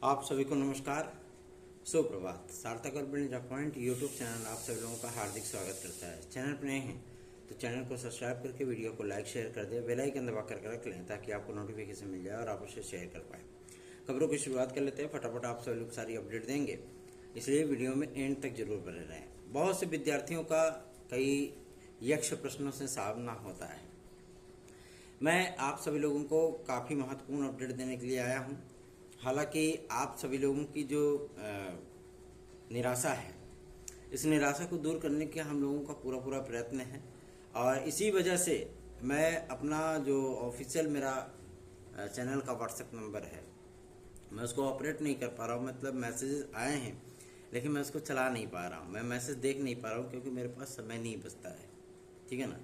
आप सभी को नमस्कार, सुप्रभात। सार्थक और बिल्डिंग पॉइंट यूट्यूब चैनल आप सभी लोगों का हार्दिक स्वागत करता है। चैनल पर नए हैं तो चैनल को सब्सक्राइब करके वीडियो को लाइक शेयर कर दें, बेल आइकन दबा कर रख लें ताकि आपको नोटिफिकेशन मिल जाए और आप उसे शेयर कर पाएँ। खबरों की शुरुआत कर लेते हैं। फटाफट आप सभी लोग सारी अपडेट देंगे, इसलिए वीडियो में एंड तक जरूर बने रहें। बहुत से विद्यार्थियों का कई यक्ष प्रश्नों से सामना होता है। मैं आप सभी लोगों को काफ़ी महत्वपूर्ण अपडेट देने के लिए आया हूँ। हालांकि आप सभी लोगों की जो निराशा है, इस निराशा को दूर करने के हम लोगों का पूरा पूरा प्रयत्न है और इसी वजह से मैं अपना जो ऑफिशियल मेरा चैनल का व्हाट्सएप नंबर है, मैं उसको ऑपरेट नहीं कर पा रहा हूँ। मतलब मैसेजेस आए हैं लेकिन मैं उसको चला नहीं पा रहा हूँ, मैं मैसेज देख नहीं पा रहा हूँ क्योंकि मेरे पास समय नहीं बचता है। ठीक है ना।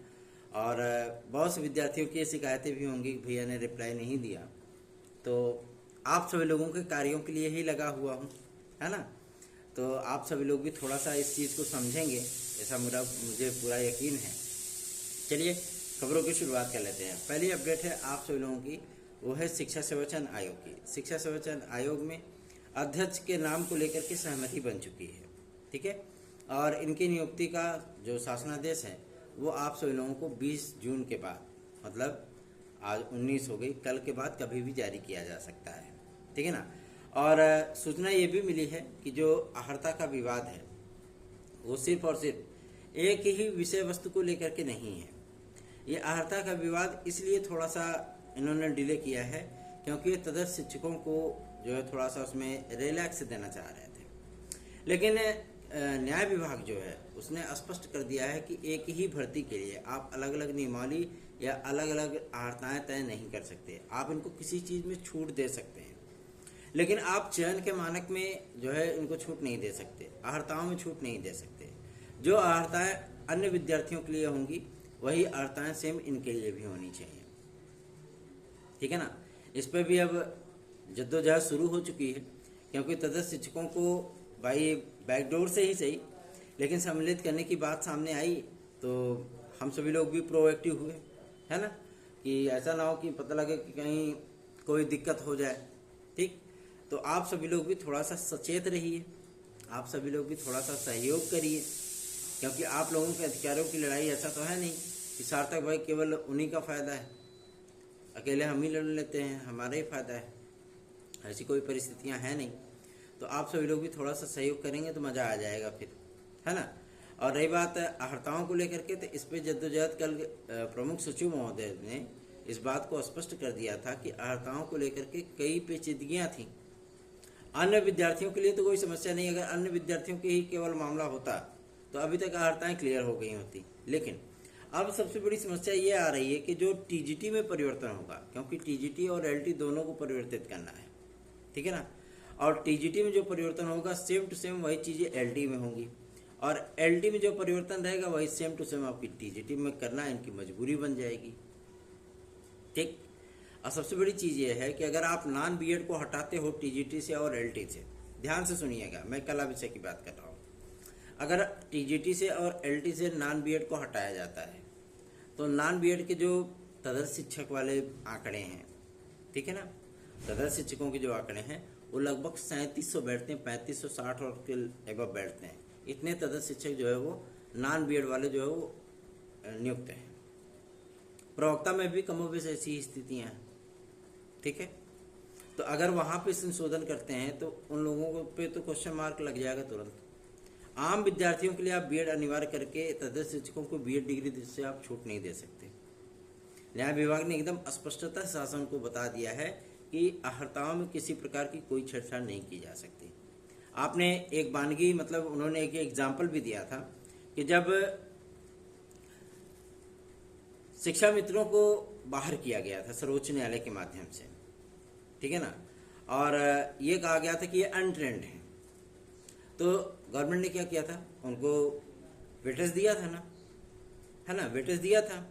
और बहुत से विद्यार्थियों की शिकायतें भी होंगी, भैया ने रिप्लाई नहीं दिया। तो आप सभी लोगों के कार्यों के लिए ही लगा हुआ हूँ, है ना। तो आप सभी लोग भी थोड़ा सा इस चीज़ को समझेंगे, ऐसा मुझे पूरा यकीन है। चलिए खबरों की शुरुआत कर लेते हैं। पहली अपडेट है आप सभी लोगों की, वो है शिक्षा सेवा चयन आयोग की। शिक्षा सेवा चयन आयोग में अध्यक्ष के नाम को लेकर के सहमति बन चुकी है। ठीक है। और इनकी नियुक्ति का जो शासनादेश है वो आप सभी लोगों को 20 जून के बाद, मतलब आज 19 हो गई, कल के बाद कभी भी जारी किया जा सकता है। ठीक है ना। और सूचना ये भी मिली है कि जो अहर्ता का विवाद है वो सिर्फ और सिर्फ एक ही विषय वस्तु को लेकर के नहीं है। ये अहर्ता का विवाद इसलिए थोड़ा सा इन्होंने डिले किया है क्योंकि ये तदर्थ शिक्षकों को जो है थोड़ा सा उसमें रिलैक्स देना चाह रहे थे। लेकिन न्याय विभाग जो है उसने स्पष्ट कर दिया है कि एक ही भर्ती के लिए आप अलग अलग नियमावली या अलग अलग अहर्ताएं तय नहीं कर सकते। आप इनको किसी चीज़ में छूट दे सकते हैं, लेकिन आप चयन के मानक में जो है इनको छूट नहीं दे सकते, अहर्ताओं में छूट नहीं दे सकते। जो अहर्ताएं अन्य विद्यार्थियों के लिए होंगी वही अहर्ताएं सेम इनके लिए भी होनी चाहिए। ठीक है ना। इस पर भी अब जद्दोजहद शुरू हो चुकी है क्योंकि तदर्थ शिक्षकों को भाई बैकडोर से ही सही लेकिन सम्मिलित करने की बात सामने आई तो हम सभी लोग भी प्रोएक्टिव हुए, है ना, कि ऐसा ना हो कि पता लगे कि कहीं कोई दिक्कत हो जाए। ठीक। तो आप सभी लोग भी थोड़ा सा सचेत रहिए, आप सभी लोग भी थोड़ा सा सहयोग करिए क्योंकि आप लोगों के अधिकारों की लड़ाई ऐसा तो है नहीं कि सार्थक भाई केवल उन्हीं का फ़ायदा है, अकेले हम ही लड़ लेते हैं, हमारा ही फ़ायदा है। ऐसी कोई परिस्थितियां हैं नहीं। तो आप सभी लोग भी थोड़ा सा सहयोग करेंगे तो मज़ा आ जाएगा फिर, है ना। और रही बात अहर्ताओं को लेकर के, तो इस पर जद्दोजहद कल प्रमुख सचिव महोदय ने इस बात को स्पष्ट कर दिया था कि अहर्ताओं को लेकर के कई पेचीदगियां थीं। अन्य विद्यार्थियों के लिए तो कोई समस्या नहीं, अगर अन्य विद्यार्थियों के ही केवल मामला होता तो अभी तक अहर्ताएं क्लियर हो गई होती। लेकिन अब सबसे बड़ी समस्या ये आ रही है कि जो टीजीटी में परिवर्तन होगा, क्योंकि टीजीटी और एलटी दोनों को परिवर्तित करना है। ठीक है ना। और टीजीटी में जो परिवर्तन होगा सेम टू सेम वही चीज़ें एलटी में होंगी और एलटी में जो परिवर्तन रहेगा वही सेम टू सेम आपकी टीजीटी में करना इनकी मजबूरी बन जाएगी। ठीक। और सबसे बड़ी चीज़ ये है कि अगर आप नॉन बीएड को हटाते हो टीजीटी से और एलटी से, ध्यान से सुनिएगा, मैं कला विषय की बात कर रहा हूँ। अगर टीजीटी से और एलटी से नॉन बीएड को हटाया जाता है तो नॉन बीएड के जो तदर्थ शिक्षक वाले आंकड़े हैं, ठीक है ना, तदर्थ शिक्षकों के जो आंकड़े हैं वो लगभग 3700 बैठते हैं, 3560 और के एबव बैठते हैं। इतने तदर्थ शिक्षक जो है वो नॉन बीएड वाले जो है वो नियुक्त हैं। प्रवक्ता में भी कमोबेश ऐसी स्थितियाँ हैं। ठीक है। तो अगर वहाँ पे संशोधन करते हैं तो उन लोगों पे तो क्वेश्चन मार्क लग जाएगा तुरंत। आम विद्यार्थियों के लिए आप बीएड अनिवार्य करके तदर्थ शिक्षकों को बीएड डिग्री से आप छूट नहीं दे सकते। न्याय विभाग ने एकदम स्पष्टता शासन को बता दिया है कि अहर्ताओं में किसी प्रकार की कोई छेड़छाड़ नहीं की जा सकती। आपने एक वानगी, मतलब उन्होंने एक एग्जाम्पल भी दिया था कि जब शिक्षा मित्रों को बाहर किया गया था सर्वोच्च न्यायालय के माध्यम से, ठीक है ना, और ये कहा गया था कि ये अनट्रेंड है, तो गवर्नमेंट ने क्या किया था, उनको वेटेज दिया था ना, है ना, वेटेज दिया था।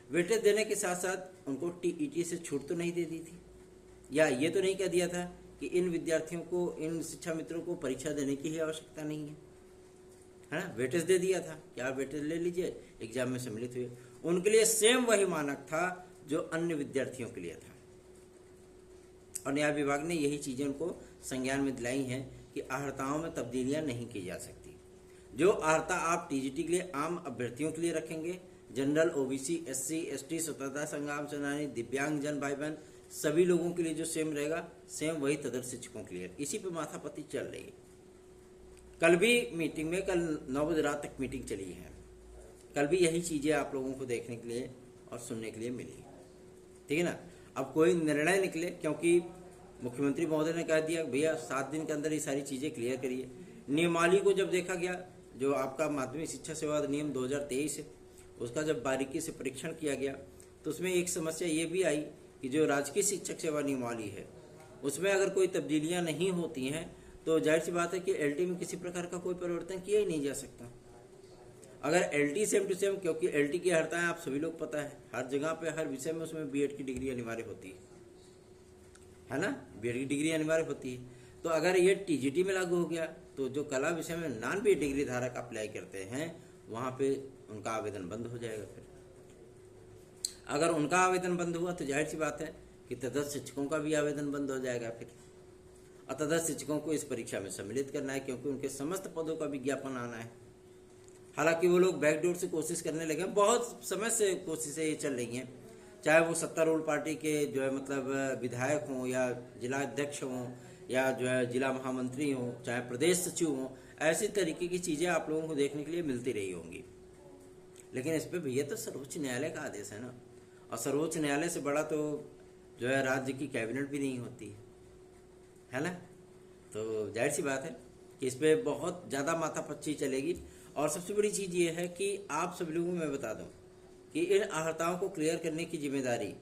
वेटेज देने के साथ साथ उनको टीईटी से छूट तो नहीं दे दी थी, या ये तो नहीं कह दिया था कि इन विद्यार्थियों को, इन शिक्षा मित्रों को परीक्षा देने की ही आवश्यकता नहीं है ना। वेटेज दे दिया था कि आप वेटेज ले लीजिए, एग्जाम में सम्मिलित हुए। उनके लिए सेम वही मानक था जो अन्य विद्यार्थियों के लिए था। और न्याय विभाग ने यही चीज़ें उनको संज्ञान में दिलाई हैं कि अर्हताओं में तब्दीलियां नहीं की जा सकती। जो अर्हता आप टीजीटी के लिए आम अभ्यर्थियों के लिए रखेंगे, जनरल, ओबीसी, एससी, एसटी, स्वतंत्रता संग्राम सेनानी, दिव्यांगजन भाई बहन, सभी लोगों के लिए जो सेम रहेगा, सेम वही तदर्थ शिक्षकों के लिए। इसी पे माथापत्ती चल रही है। कल भी मीटिंग में, कल 9 बजे रात तक मीटिंग चली है। कल भी यही चीज़ें आप लोगों को देखने के लिए और सुनने के लिए मिली, ठीक है ना। अब कोई निर्णय निकले, क्योंकि मुख्यमंत्री महोदय ने कह दिया भैया 7 दिन के अंदर ये सारी चीज़ें क्लियर करिए। नियमावली को जब देखा गया, जो आपका माध्यमिक शिक्षा सेवा अधिनियम 2023 है, उसका जब बारीकी से परीक्षण किया गया तो उसमें एक समस्या ये भी आई कि जो राजकीय शिक्षक सेवा नियमावली है उसमें अगर कोई तब्दीलियां नहीं होती हैं तो जाहिर सी बात है कि एलटी में किसी प्रकार का कोई परिवर्तन किया ही नहीं जा सकता। अगर एलटी सेम टू सेम, क्योंकि एलटी की अर्हताएं आप सभी लोग पता है, हर जगह पे हर विषय में उसमें बीएड की डिग्री अनिवार्य होती है ना, बीएड की डिग्री अनिवार्य होती है। तो अगर ये टीजीटी में लागू हो गया तो जो कला विषय में नॉन बीएड डिग्री धारक अप्लाई करते हैं वहां पे उनका आवेदन बंद हो जाएगा। फिर अगर उनका आवेदन बंद हुआ तो जाहिर सी बात है कि तदर्थ शिक्षकों का भी आवेदन बंद हो जाएगा। फिर तदर्थ शिक्षकों को इस परीक्षा में सम्मिलित करना है, क्योंकि उनके समस्त पदों का विज्ञापन आना है। हालांकि वो लोग बैकडोर से कोशिश करने लगे, बहुत समय से कोशिशें ये चल रही हैं, चाहे वो सत्तारूढ़ पार्टी के जो है मतलब विधायक हों या जिला अध्यक्ष हों या जो है जिला महामंत्री हों, चाहे प्रदेश सचिव हों, ऐसी तरीके की चीज़ें आप लोगों को देखने के लिए मिलती रही होंगी। लेकिन इस पर भैया तो सर्वोच्च न्यायालय का आदेश है ना, और सर्वोच्च न्यायालय से बड़ा तो जो है राज्य की कैबिनेट भी नहीं होती है ना। तो जाहिर सी बात है कि इस पर बहुत ज़्यादा माथापच्ची चलेगी। और सबसे बड़ी चीज़ ये है कि आप सभी लोगों को मैं बता दूं कि इन अर्हताओं को क्लियर करने की जिम्मेदारी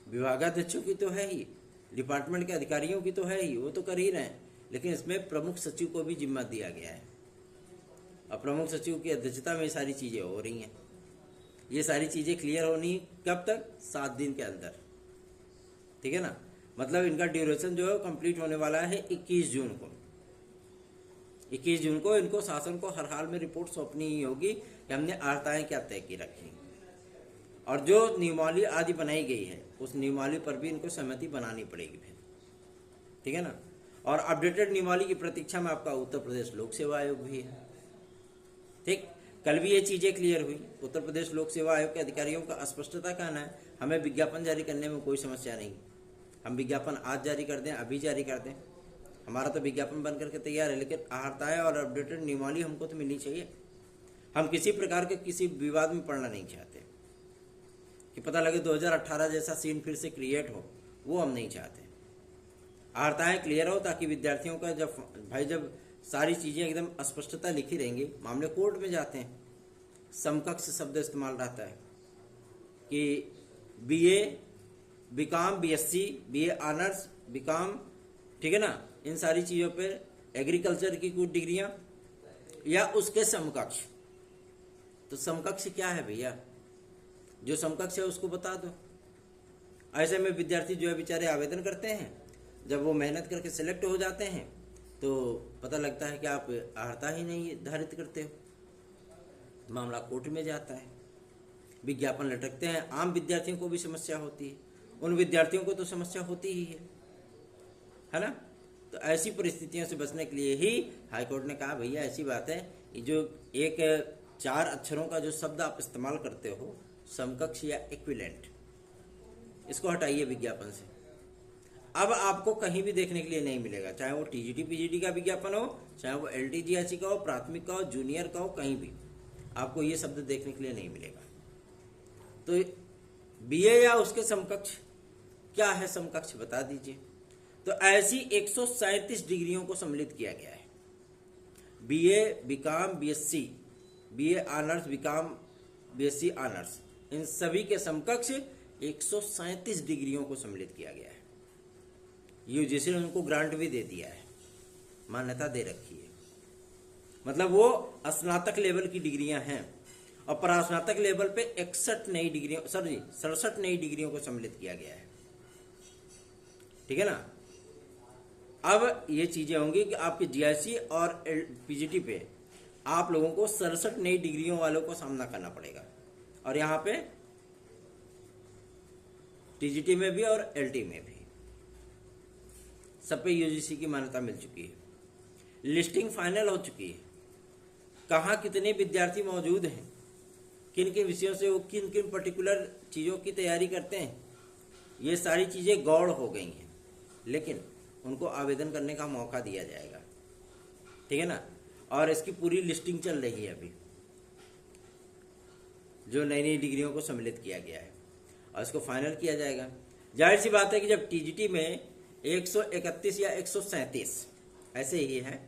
विभागाध्यक्षों की तो है ही, डिपार्टमेंट के अधिकारियों की तो है ही, वो तो कर ही रहे हैं, लेकिन इसमें प्रमुख सचिव को भी जिम्मा दिया गया है। और प्रमुख सचिव की अध्यक्षता में ये सारी चीज़ें हो रही हैं। ये सारी चीज़ें क्लियर होनी कब तक? 7 दिन के अंदर, ठीक है ना। मतलब इनका ड्यूरेशन जो है कंप्लीट होने वाला है 21 जून को। 21 जून को इनको शासन को हर हाल में रिपोर्ट सौंपनी ही होगी कि हमने अर्हताएं क्या तय की रखी, और जो नियमावली आदि बनाई गई है उस नियमावली पर भी इनको सहमति बनानी पड़ेगी फिर, ठीक है ना। और अपडेटेड नियमावली की प्रतीक्षा में आपका उत्तर प्रदेश लोक सेवा आयोग भी है, ठीक। कल भी ये चीज़ें क्लियर हुई। उत्तर प्रदेश लोक सेवा आयोग के अधिकारियों का स्पष्टता कहना है हमें विज्ञापन जारी करने में कोई समस्या नहीं, हम विज्ञापन आज जारी कर दें, अभी जारी कर दें, हमारा तो विज्ञापन बन करके तैयार है, लेकिन अर्हताएं और अपडेटेड नियमावली हमको तो मिलनी चाहिए। हम किसी प्रकार के किसी विवाद में पड़ना नहीं चाहते कि पता लगे 2018 जैसा सीन फिर से क्रिएट हो, वो हम नहीं चाहते। अर्हताएं क्लियर हो ताकि विद्यार्थियों का जब सारी चीज़ें एकदम स्पष्टता लिखी रहेंगी, मामले कोर्ट में जाते हैं, समकक्ष शब्द इस्तेमाल रहता है कि BA, BCom, BSc, BA honours, BCom, ठीक है ना, इन सारी चीज़ों पर एग्रीकल्चर की कुछ डिग्रियां या उसके समकक्ष। तो समकक्ष क्या है भैया? जो समकक्ष है उसको बता दो। ऐसे में विद्यार्थी जो है बेचारे आवेदन करते हैं, जब वो मेहनत करके सिलेक्ट हो जाते हैं तो पता लगता है कि आप अर्हता ही नहीं धारित करते हो, मामला कोर्ट में जाता है, विज्ञापन लटकते हैं। आम विद्यार्थियों को भी समस्या होती है, उन विद्यार्थियों को तो समस्या होती ही है ना। तो ऐसी परिस्थितियों से बचने के लिए ही हाईकोर्ट ने कहा भैया ऐसी बात है, जो एक 4 अक्षरों का जो शब्द आप इस्तेमाल करते हो, समकक्ष या इक्विवेलेंट, इसको हटाइए विज्ञापन से। अब आपको कहीं भी देखने के लिए नहीं मिलेगा, चाहे वो टीजीटी पीजीटी का विज्ञापन हो, चाहे वो एलटीजीआईसी का हो, प्राथमिक का हो, जूनियर का हो, कहीं भी आपको ये शब्द देखने के लिए नहीं मिलेगा। तो बीए या उसके समकक्ष क्या है? समकक्ष बता दीजिए। तो ऐसी 137 डिग्रियों को सम्मिलित किया गया है। BA, BCom, BSc, BA honours, BCom, BSc honours, इन सभी के समकक्ष 137 डिग्रियों को सम्मिलित किया गया है। यूजीसी ने उनको ग्रांट भी दे दिया है, मान्यता दे रखी है। मतलब वो स्नातक लेवल की डिग्रियां हैं, और परास्नातक लेवल पे 67 नई डिग्रियों को सम्मिलित किया गया है, ठीक है ना। अब ये चीजें होंगी कि आपके जीआईसी और पीजीटी पे आप लोगों को 67 नई डिग्रियों वालों को सामना करना पड़ेगा, और यहाँ पे टीजीटी में भी और एलटी में भी। सब पे यूजीसी की मान्यता मिल चुकी है, लिस्टिंग फाइनल हो चुकी है, कहाँ कितने विद्यार्थी मौजूद हैं, किन किन विषयों से वो किन किन पर्टिकुलर चीज़ों की तैयारी करते हैं, ये सारी चीज़ें गौड़ हो गई हैं। लेकिन उनको आवेदन करने का मौका दिया जाएगा, ठीक है ना। और इसकी पूरी लिस्टिंग चल रही है अभी, जो नई नई डिग्रियों को सम्मिलित किया गया है, और इसको फाइनल किया जाएगा। जाहिर सी बात है कि जब टीजीटी में 131 या 137 ऐसे ही है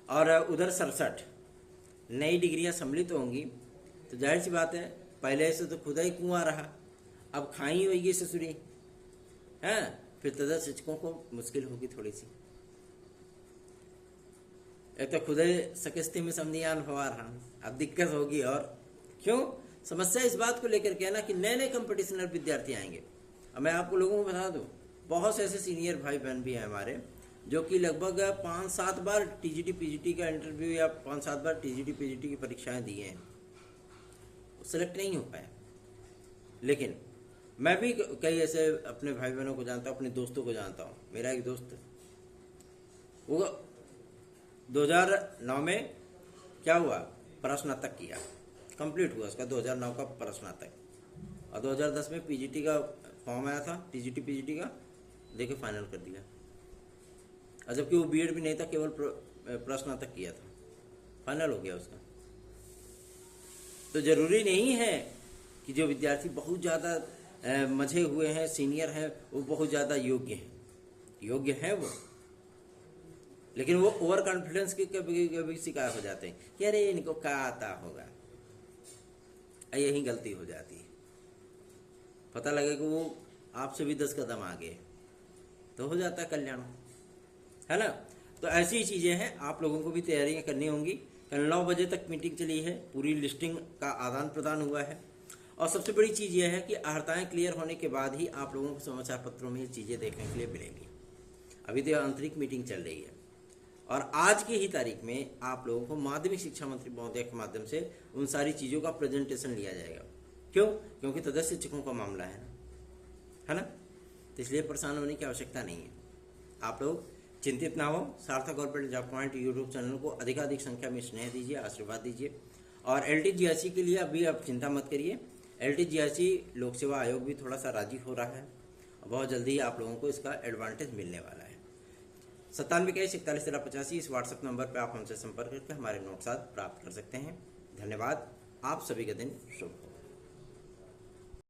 और उधर 67 नई डिग्रियां सम्मिलित होंगी, तो जाहिर सी बात है पहले से तो खुदा ही कुआं रहा, अब खाई होगी ससुरी है, फिर तदा शिक्षकों को मुश्किल होगी थोड़ी सी। एक तो खुदे सकस्ती में समझियान फवा रहा, अब दिक्कत होगी। और क्यों समस्या इस बात को लेकर के है ना कि नए नए कंपटीशनल विद्यार्थी आएंगे। अब मैं आपको लोगों को बता दूं, बहुत से ऐसे सीनियर भाई बहन भी हैं हमारे जो कि लगभग 5-7 बार टीजीटी पीजीटी का इंटरव्यू या 5-7 बार टीजीटी पीजीटी की परीक्षाएं दी हैं, सेलेक्ट नहीं हो पाए। लेकिन मैं भी कई ऐसे अपने भाई बहनों को जानता हूँ, अपने दोस्तों को जानता हूँ। मेरा एक दोस्त, वो 2009 में क्या हुआ, प्रश्नातक किया, कंप्लीट हुआ उसका 2009 का प्रश्नातक, और 2010 में पीजीटी का फॉर्म आया था, टीजीटी पीजीटी का, देखे फाइनल कर दिया। और जबकि वो बीएड भी नहीं था, केवल प्रश्नातक किया था, फाइनल हो गया उसका। तो जरूरी नहीं है कि जो विद्यार्थी बहुत ज़्यादा मजे हुए हैं, सीनियर हैं, वो बहुत ज़्यादा योग्य हैं। योग्य हैं वो, लेकिन वो ओवर कॉन्फिडेंस के कभी शिकार हो जाते हैं कि अरे इनको क्या आता होगा, यही गलती हो जाती है। पता लगे कि वो आपसे भी 10 कदम आगे, तो हो जाता है कल्याण, है ना। तो ऐसी चीज़ें हैं, आप लोगों को भी तैयारियां करनी होंगी। कल 9 बजे तक मीटिंग चली है, पूरी लिस्टिंग का आदान प्रदान हुआ है, और सबसे बड़ी चीज़ यह है कि अर्हताएं क्लियर होने के बाद ही आप लोगों को समाचार पत्रों में ये चीज़ें देखने के लिए मिलेंगी। अभी तो आंतरिक मीटिंग चल रही है, और आज की ही तारीख में आप लोगों को माध्यमिक शिक्षा मंत्री महोदय के माध्यम से उन सारी चीज़ों का प्रेजेंटेशन लिया जाएगा। क्यों? क्योंकि तदस्थ शिक्षकों का मामला है ना। तो इसलिए परेशान होने की आवश्यकता नहीं है। आप लोग चिंतित ना हो, सार्थक government job point YouTube channel को अधिकाधिक संख्या में स्नेह दीजिए, आशीर्वाद दीजिए। और LTGRC के लिए अभी आप चिंता मत करिए, LTGRC लोक सेवा आयोग भी थोड़ा सा राजी हो रहा है, बहुत जल्दी ही आप लोगों को इसका एडवांटेज मिलने वाला है। 9721411385 इस व्हाट्सएप नंबर पर आप हमसे संपर्क करके हमारे नोट्स प्राप्त कर सकते हैं। धन्यवाद। आप सभी का दिन शुभ हो।